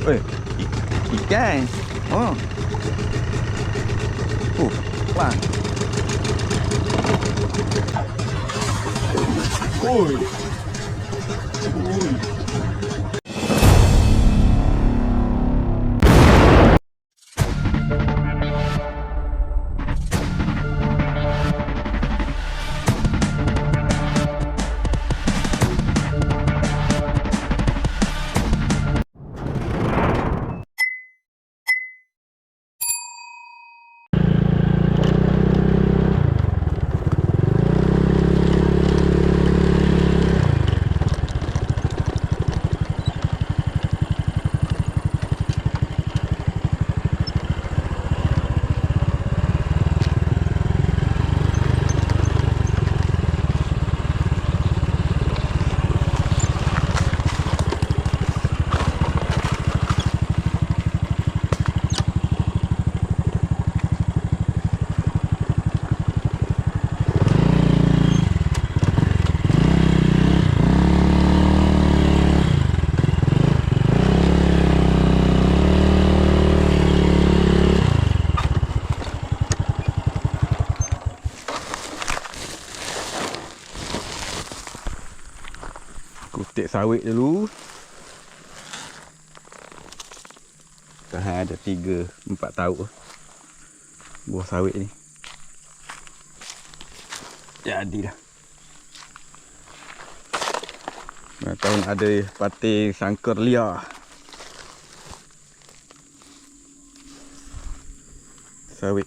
Oi, ikan. Oh. Wah. Oi. Oi. Kutik sawit dulu. Tahan ada 3-4 tauk buah sawit ni. Jadi dah. Mana tahu nak ada pating sangkar liar. Sawit.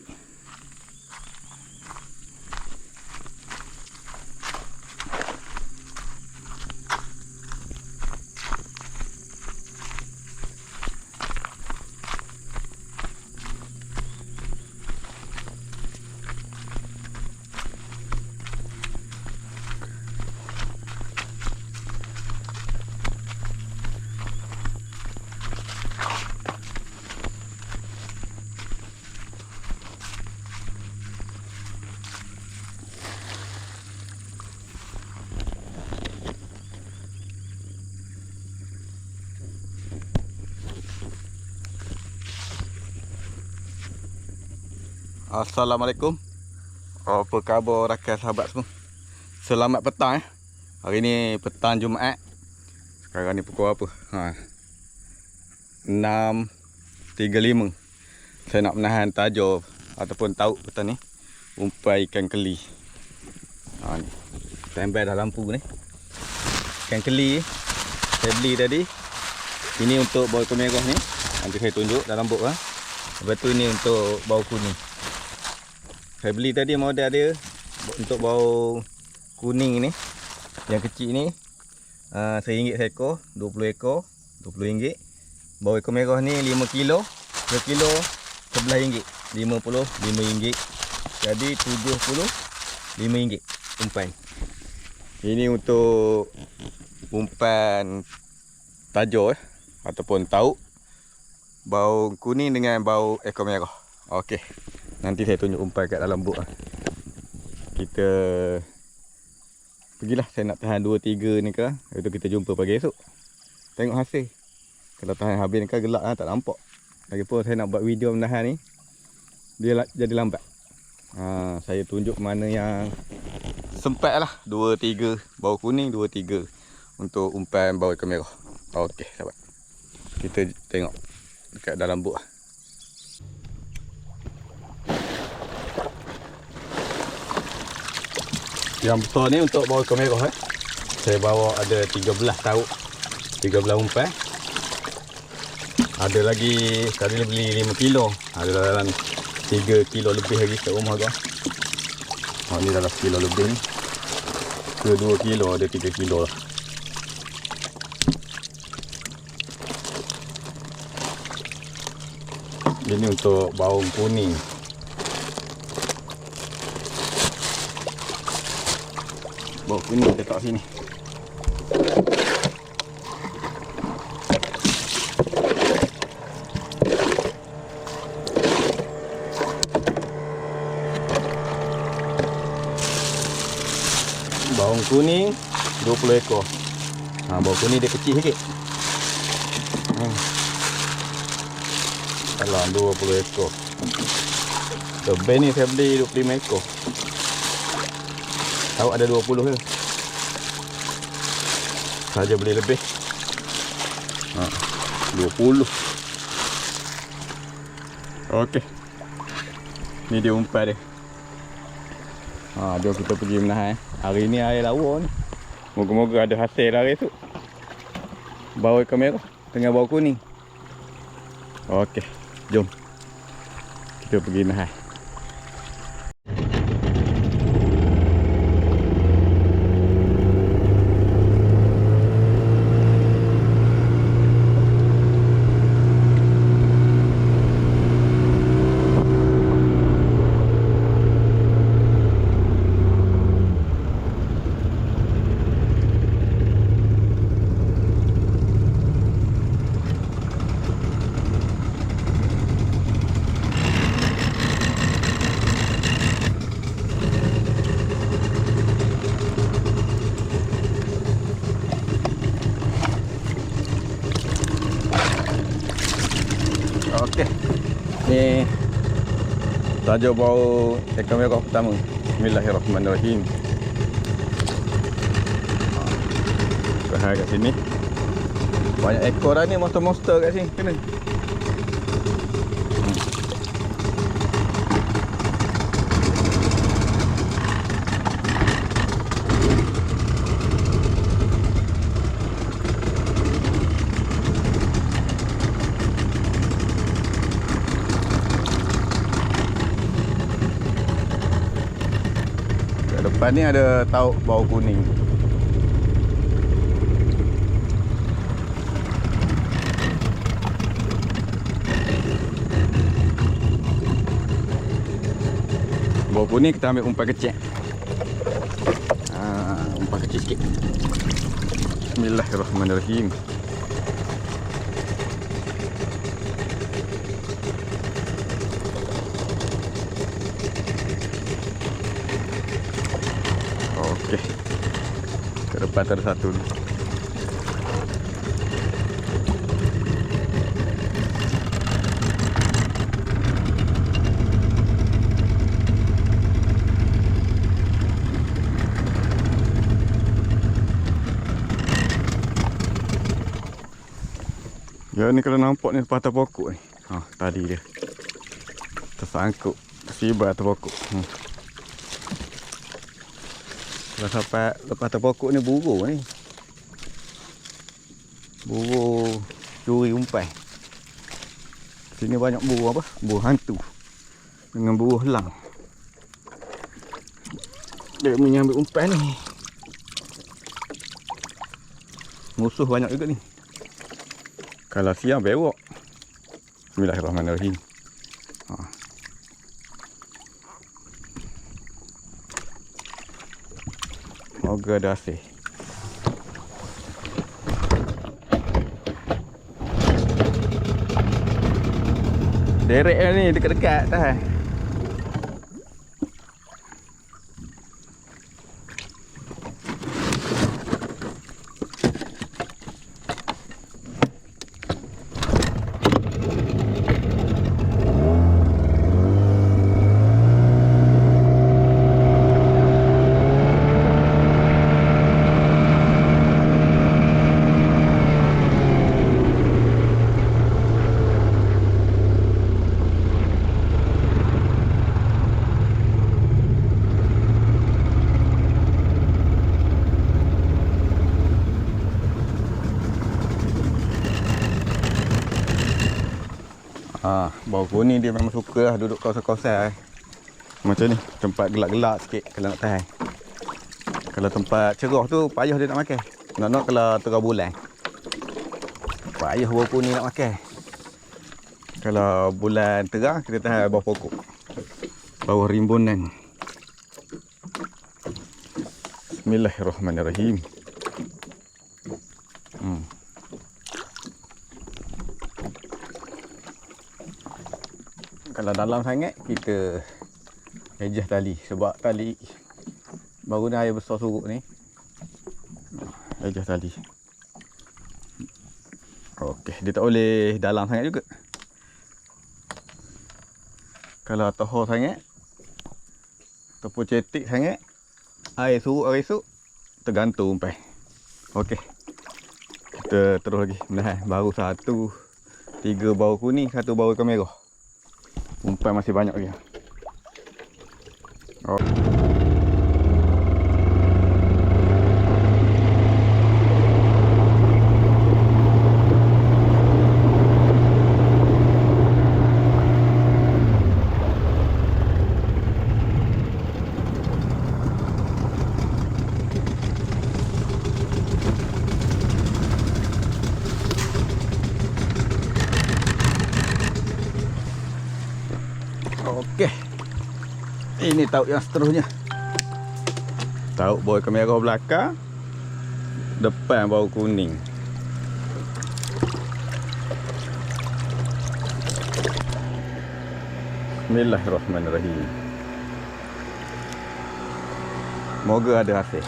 Assalamualaikum. Apa khabar rakan sahabat semua? Selamat petang eh. Hari ni petang Jumaat. Sekarang ni pukul apa? 6.35. Saya nak menahan tajuk ataupun tauk petang ni. Umpai ikan keli. Ni. Standby dah lampu ni. Ikan keli saya beli tadi. Ini untuk bau ikan merah ni. Nanti saya tunjuk dalam bot lah. Lepas tu ini untuk bau kuning. Saya beli tadi model dia untuk bau kuning ni. Yang kecil ni RM1 seekor, 20 ekor, RM20. Bau ekor merah ni 5 kilo, 1 kilo RM11, 50 RM5. Jadi RM75 umpan. Ini untuk umpan tajuk ataupun tauk bau kuning dengan bau ekor merah. Okey. Nanti saya tunjuk umpan kat dalam bot lah. Kita pergilah, saya nak tahan 2-3 ni ke. Lepas tu kita jumpa pagi esok. Tengok hasil. Kalau tahan habis ni kan gelap lah, tak nampak. Lagipun saya nak buat video menahan ni, dia jadi lambat. Saya tunjuk mana yang sempat lah. 2-3 bau kuning, 2-3 untuk umpan bau ikan merah. Okey sahabat. Kita tengok dekat dalam bot lah. Yang besar ni untuk bau ikan merah Saya bawa ada 13 tauk, 13 umpan. Ada lagi tadi beli 5 kilo. Ada dalam 3 kilo lebih lagi kat rumah tu. Ni dalam kilo lebih ni. Ke 2 kilo, ada 3 kilo lah. Ini untuk bau kuning. Bau kuning letak sini. Bau kuning 20 ekor. Bau kuning dia kecil sikit. Dalam 20 ekor. Lebih ni saya beli 25 ekor. Tahu ada 20 ke? Saja beli lebih. 20. Okey. Ni dia umpan dia. Jom kita pergi menahan. Hari ni air lawa ni. Moga-moga ada hasil hari tu. Bau kamera tengah bau kuning. Okey, jom. Kita pergi menahan. Okey. Ni saja bau ikan merah pertama. Bismillahirrahmanirrahim. Bahaya kat sini. Banyak ekor dah ni, monster-monster kat sini. Kena. Depan ni ada tauk bau kuning. Bau kuning kita ambil umpan kecil. Umpan kecil sikit. Bismillahirrahmanirrahim. Okey. Ke depan ada satu ni. Ya ni kalau nampak ni patah pokok ni. Tadi dia tersangkut, tersibar atas pokok. Kalau sampai lepas atas pokok ni burung ni. Burung curi umpan. Sini banyak burung apa? Burung hantu dengan burung helang. Dia menyambil umpan ni. Musuh banyak juga ni. Kalau siang berok. Bismillahirrahmanirrahim. Moga ada hasil. Derek ni dekat-dekat dah. Bau kuning dia memang suka lah duduk kawasan-kawasan. Macam ni, tempat gelap-gelap sikit kalau nak tahan. Kalau tempat cerah tu payah dia nak makan. Nak kalau tengah bulan, payah bau kuning nak makan. Kalau bulan terang kita tahan bawah pokok, bawah rimbunan. Bismillahirrahmanirrahim. Kalau dalam sangat kita adjust tali, sebab tali baru ni air besar surut ni. Adjust tali. Okey, dia tak boleh dalam sangat juga. Kalau toho sangat ataupun cetik sangat, air esok tergantung umpai. Okey. Kita terus lagi menahan. Baru 3 bau kuning, 1 bau ikan merah. Umpai masih banyak lagi. Oh. Okey. Ini tauk yang seterusnya. Tauk bau ikan merah belakang, depan bau kuning. Bismillahirrahmanirrahim. Moga ada hasil.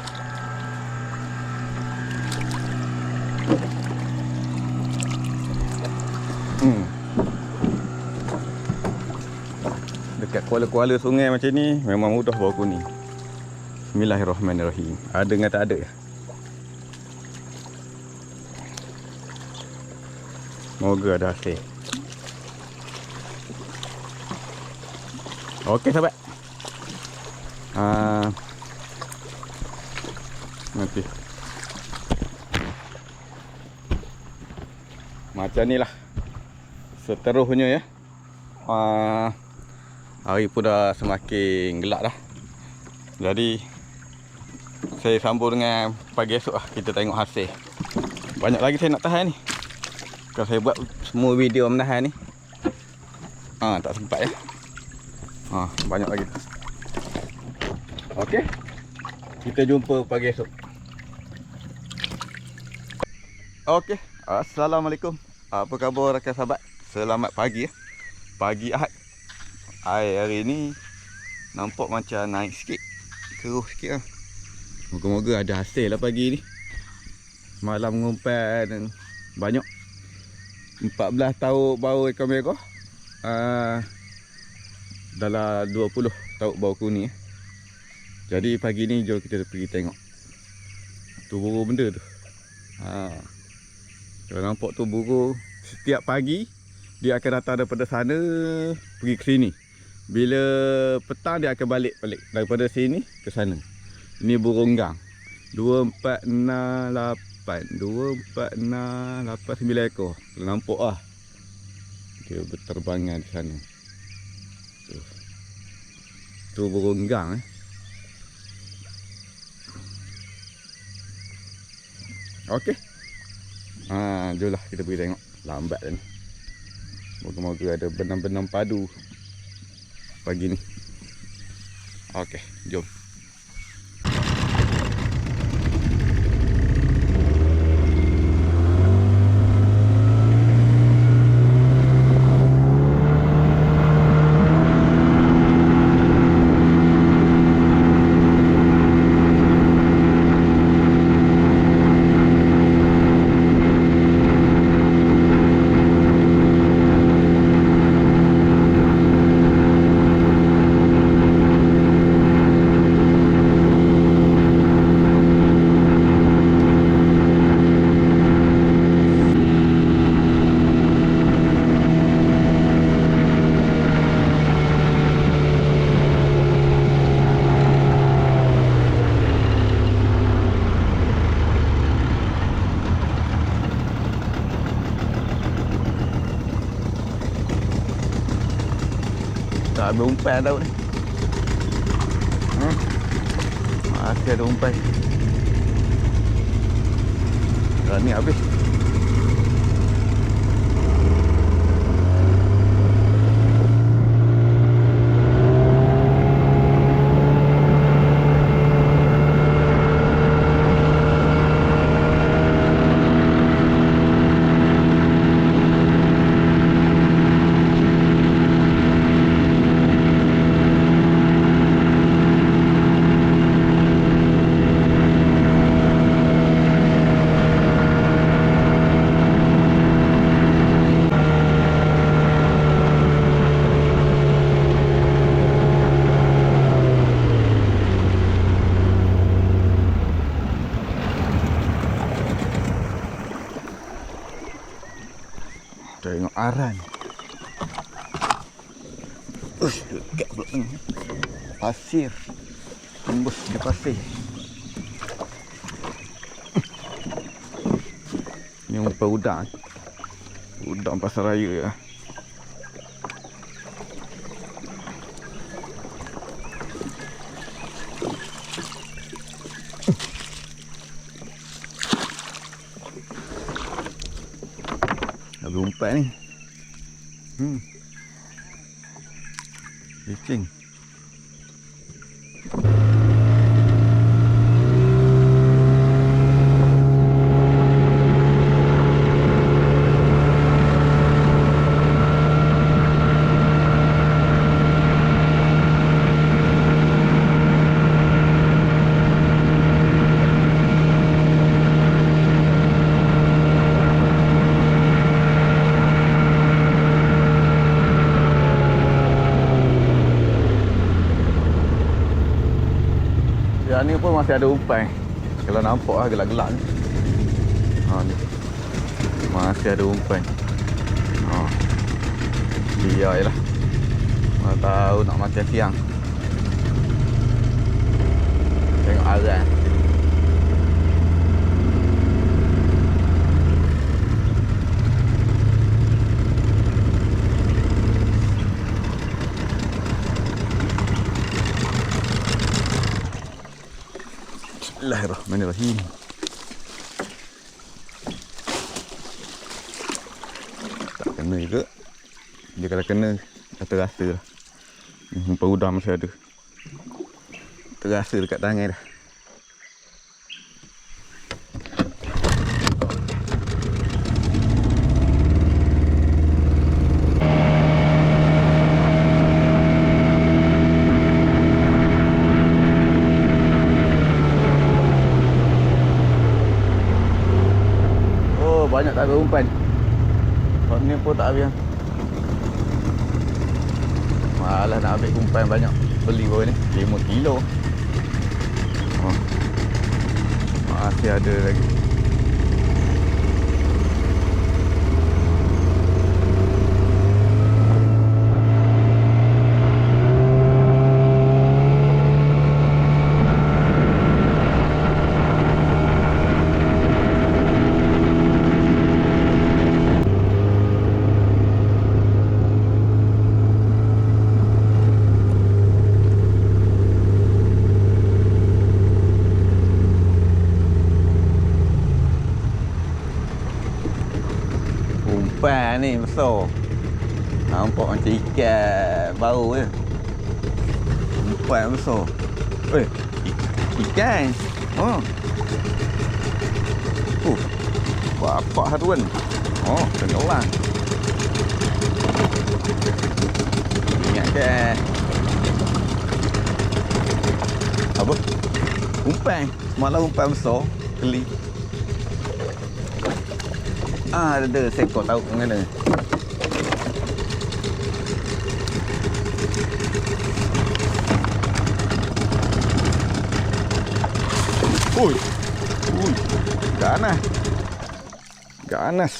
Dekat kuala-kuala sungai macam ni memang mudah bau kuning. Bismillahirrahmanirrahim. Ada dengan tak ada. Moga ada hasil. Okey sahabat. Nanti macam ni lah seterusnya ya. Hari pun dah semakin gelap dah. Jadi saya sambung dengan pagi esok lah. Kita tengok hasil. Banyak lagi saya nak tahan ni. Kalau saya buat semua video menahan ni, tak sempat ya. Banyak lagi. Okey. Kita jumpa pagi esok. Okey. Assalamualaikum. Apa khabar rakan sahabat? Selamat pagi ya. Pagi Ahad. Air hari ni nampak macam naik sikit. Keruh sikit lah. Moga-moga ada hasil lah pagi ni. Malam ngumpan banyak. 14 tauk bau ikan merah. Dalam 20 tauk bau kuning. Jadi pagi ni jom kita pergi tengok. Tu burung benda tu. Kalau nampak tu burung, setiap pagi dia akan datang daripada sana pergi ke sini. Bila petang dia akan balik daripada sini ke sana. Ini burung gang. 2468 9 ekor. Nampak ah. Dia berterbangan di sana. Tu burung gang Okey. Jomlah kita pergi tengok. Lambat dah ni. Moga-moga ada benam-benam padu pagi ni. Okey, jom. Tak habis umpan tau ni. Masih ada umpan. Dah ni habis. Tengok aran. Ush, dekat pula ni. Pasir. Tembus ke pasir. Ni umpan udang. Udang pasar raya ya. Ada umpan ni. Licin. Ya ni pun masih ada umpan. Kalau nampak lah gelak-gelak ni. Ni. Masih ada umpan. Biar je lah. Mana tahu nak makan siang. Tengok aran. Bismillahirrahmanirrahim. Tak kena juga. Dia kalau kena, dah terasa lah. Umpan udang masih ada. Terasa dekat tangan dah. Banyak tak ada umpan. Hot ni pun tak habis. Malah nak ambil umpan banyak. Beli baru ni 5 kilo. Masih ada lagi. Umpan ni besar. Nampak macam ikan bau je. Umpan besar. Ikan. Bapak haruan. Tenggelam. Ingat ke? Apa? Umpan. Malah umpan besar. Keli. Ada seekor tahu ke mana. Ui. Ganas. Ganas.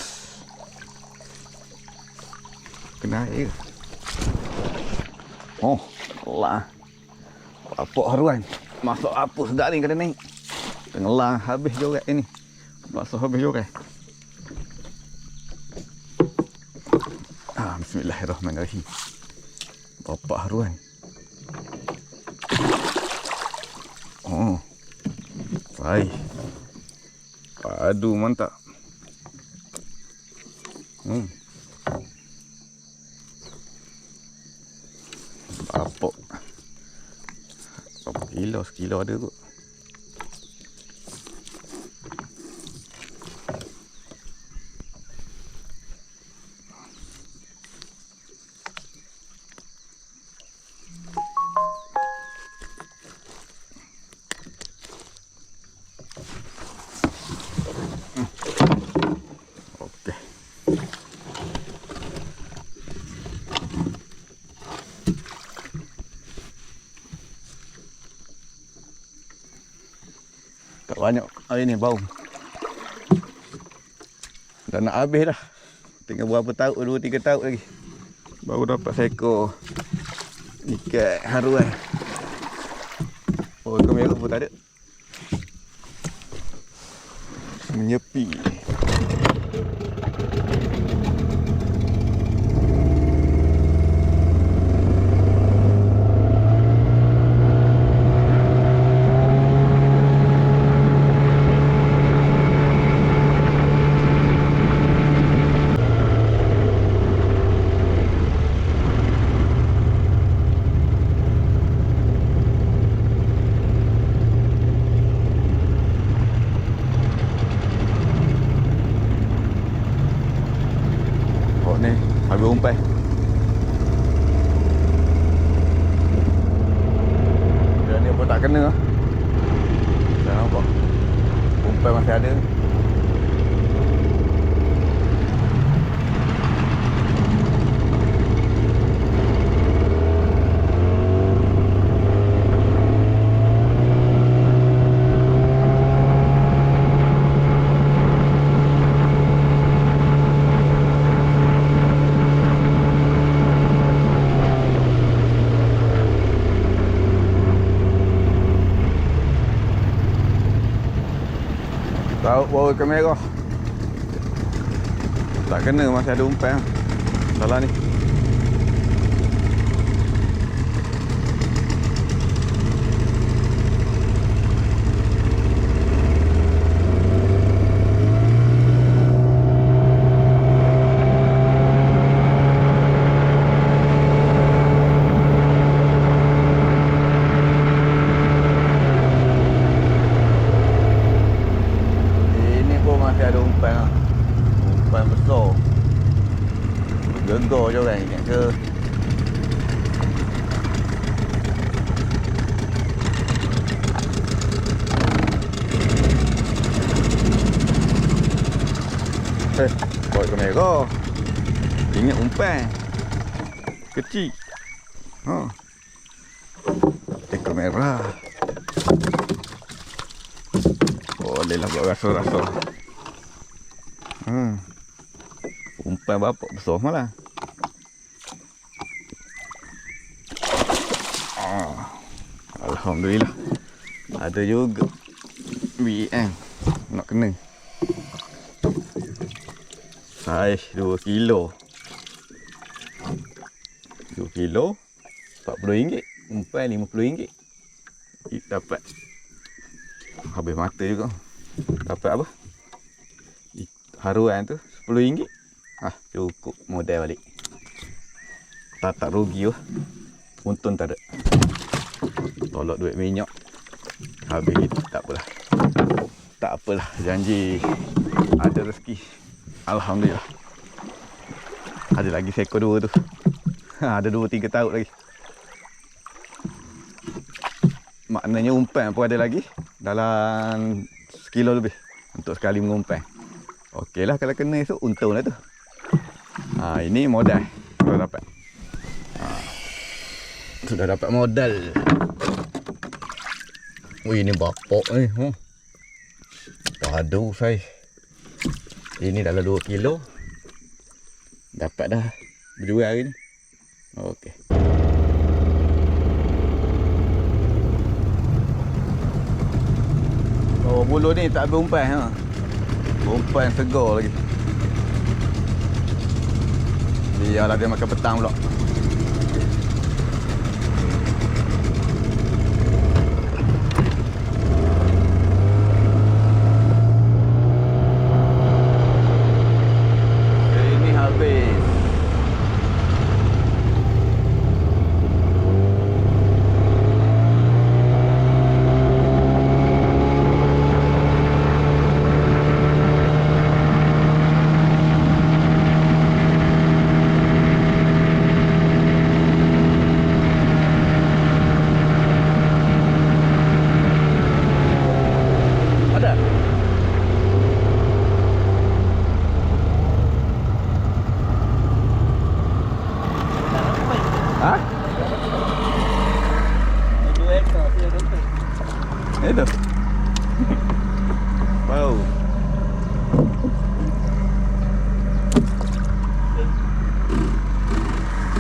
Kena air. Allah. Bapak haruan. Masuk apa sedap ni kena naik. Tenggelam habis jorat ini. Masuk habis jorat. Bismillahirrahmanirrahim. Bapak haruan. Baik. Padu mantap. Bapak. Berapa kilo? Sekilo ada kot. Tak banyak hari ni bau. Dah nak habis dah. Tinggal berapa tahun, 2-3 tahun lagi baru dapat seekor ikan haruan. Oh, ikan merah pun tak ada. Menyepi. Ni habis umpai. Dan ni pun tak kena. Tak nampak. Umpai masih ada. Tahu bawa kamera. Tak kena, masih ada umpan. Salah ni. Ada umpan lah. Umpan besar. Gegar je orang ingat ke. Bawa kamera. Ingat umpan. Kecil. Ekor merah. Bolehlah buat rasa-rasa. Umpan bapak besar malah. Alhamdulillah. Ada juga BM nak kena. Saiz 2 kilo. 2 kilo RM40. Umpan RM50. Kita dapat. Habis mata juga. Dapat apa? Haruan tu RM10. Cukup modal balik. Tak rugi lah. Untung tak ada. Tolak duit minyak. Habis itu tak apalah. Tak apalah. Janji ada rezeki. Alhamdulillah. Ada lagi seekor 2 tu. Ada 2-3 tahun lagi. Maknanya umpan pun ada lagi. Dalam sekilo lebih. Untuk sekali mengumpan. Okey lah kalau kena esok, untung lah tu. Ini modal. Sudah dapat. Sudah dapat modal. Wih, ini bapak ni. Padu saiz. Ini dalam 2 kilo. Dapat dah. Berjual hari ni. Okey. Oh, bulu ni tak habis umpan. Umpan segar lagi. Biarlah dia makan petang pula. Ini habis.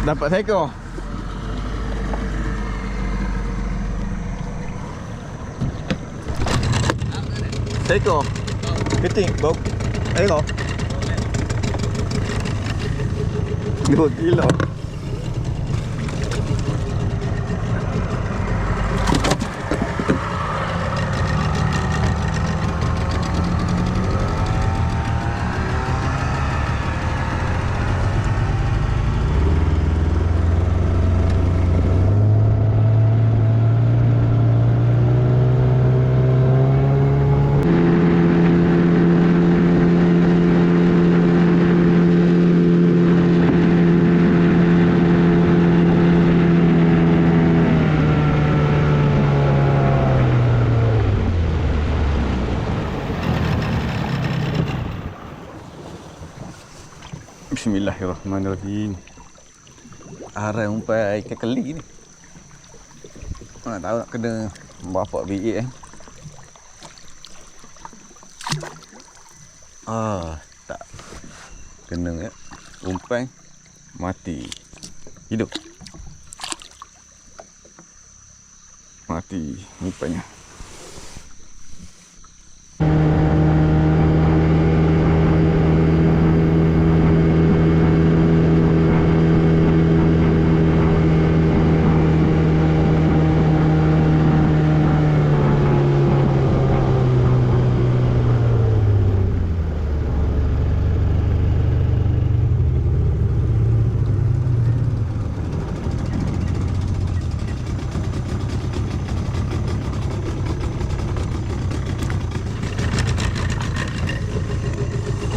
Dapat seekor. Seekor. Keting bau. Ayo. 2 kilo. Bismillahirrahmanirrahim. Arang umpai ikan keli ni. Mana tahu nak kena berapa biik tak kena ya. Umpai mati. Hidup. Mati umpainya.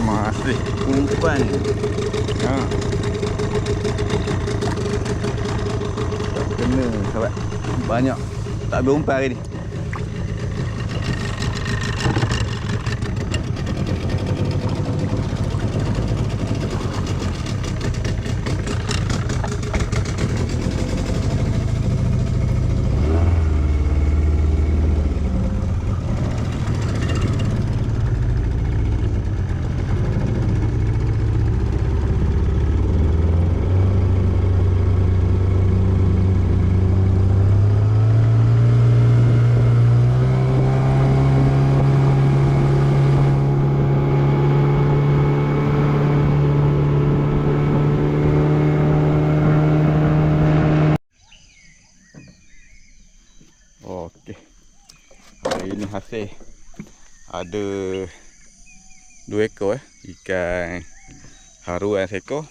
Masih umpan. Tak kena sahabat. Banyak tak berumpan hari ni. Okey. Hari ni hasil ada 2 ekor ikan haruan seekor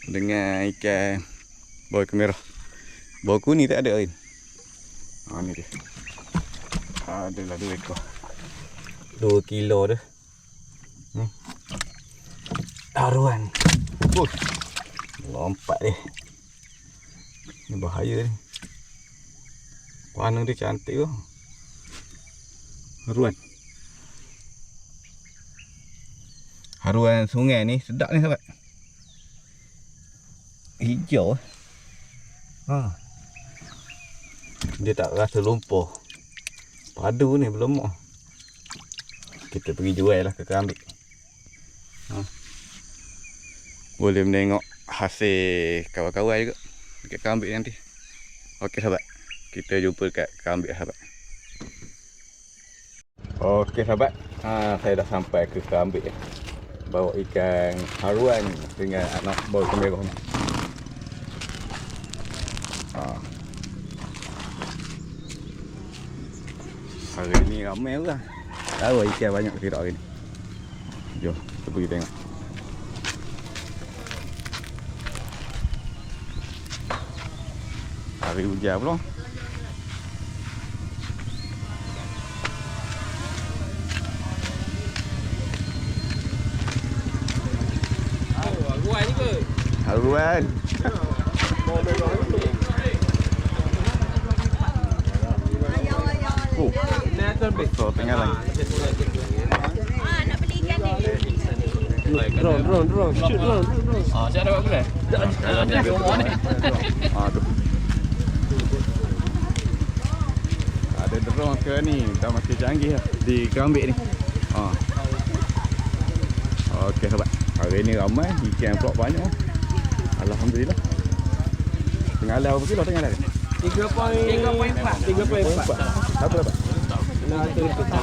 dengan ikan bau merah. Bau kuning tak ada lain. Ni dia. Adalah 2 ekor. 2 kilo dah. Haruan. Lompat dia. Ni bahaya ni. Warna dia cantik tu. Haruan. Haruan sungai ni sedap ni sahabat. Hijau. Dia tak rasa lumpur. Padu ni belum mau. Kita pergi jual lah ke Kerambik. Boleh menengok hasil kawan-kawan juga dekat Kerambik nanti. Okey sahabat. Kita jumpa dekat Kerambik sahabat. Okey sahabat. Saya dah sampai ke Kerambik. Bawa ikan haruan dengan anak bau merah ni. Hari ni ramai orang. Tahu ikan banyak tidak hari ni. Jom kita pergi tengok. Hari hujan pula. Haruan. So tengah lagi. Nak beli ikan ni. Drone. Shoot drone. Saya dapat boleh? Tu. Ada drone ke ni? Dah makin canggih lah di Kerambik ni. Okey sahabat. Hari ni ramai ikan pula banyak. Alhamdulillah. Tengah lah berapa kilo tengah lah? 3.4. 3.4. Berapa? Nah, tu kita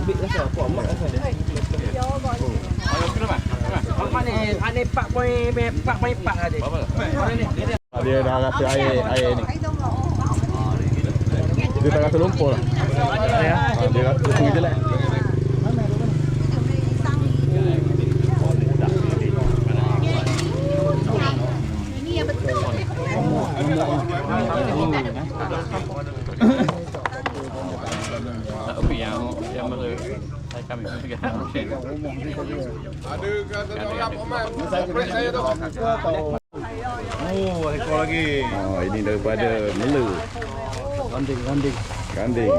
ambil lah saya, apa mak saya. Ayo kena mah. Apa ni? Ane 4.4 tadi. Dia dah rasa air ni. Dia tak rasa lumpur lah. Dia rasa sungai jelek. Ini yang betul. Tapi yang mana kami juga. Ada kata orang Oman. Saya tu. Oh, ekor lagi. Oh, ini daripada Melu. Ganding.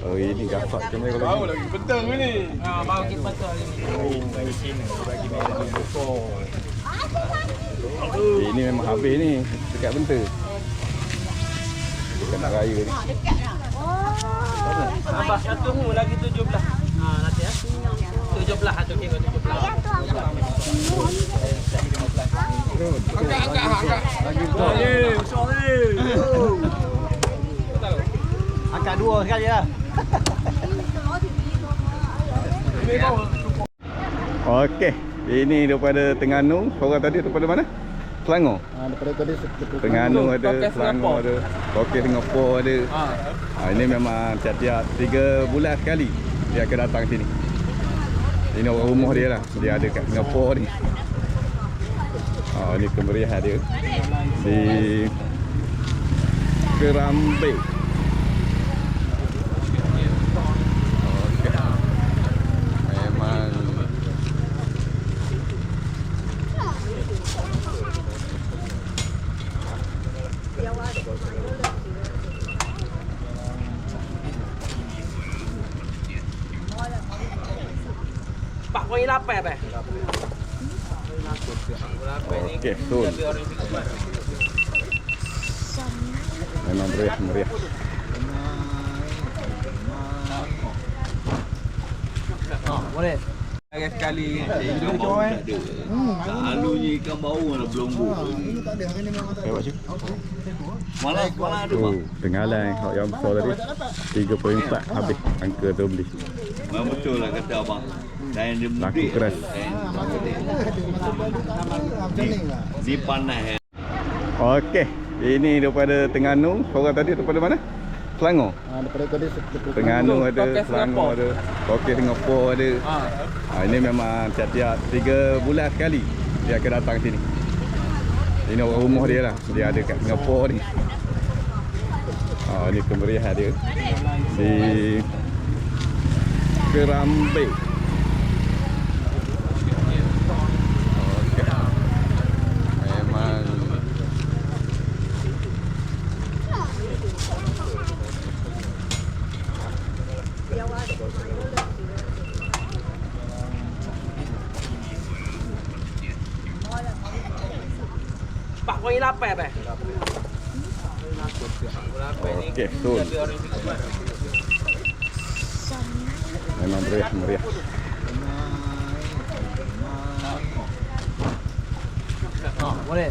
Oh, ini gasak ke mereka Tahu lagi. lagi betul ni. Baru kita betul ini. Ini memang habis ni. Dekat benta. Dekat nak raya ni. Abah satu lagi 17. Nanti ya. 17 satu kilo 17. Angkat. Angkat 2 sekali lah. Okey. Ini daripada Terengganu. Orang tadi daripada mana? Selangor. Daripada tadi Terengganu ada, Kokes Selangor ada, Kokes Singapura ada. Ini memang tiap-tiap 3 bulan sekali dia akan datang sini. Ini orang rumah dia lah. Dia ada kat Singapura ni. Ini kemeriahan dia di Kerambe. Memang Pak koi lapar eh. okey, betul. Memang meriah. Boleh. Sekali alunya ikan bau ada belombo. ini tak ada. Hari ni memang tak ada. Tengok je. Mana ada bang? Tenggalan yang besar tadi 3.4 habis angka tu beli. Memang betul lah kata abang. Dan dia Laku mudik. keras. Macam ni lah. Di panas. Okey, ini daripada Terengganu. Orang tadi daripada mana? Selangor. Daripada tadi Terengganu ada, Kokes Selangor ada, Kokes Singapura ada. Ini memang tiap-tiap 3 bulan sekali dia akan datang sini. Ini orang rumah dia lah. Dia ada kat Singapura ni. Ini kemeriahan dia di Kerambe. Okey. Memang Pak koi lapar eh. okey, betul. Memang meriah. Boleh.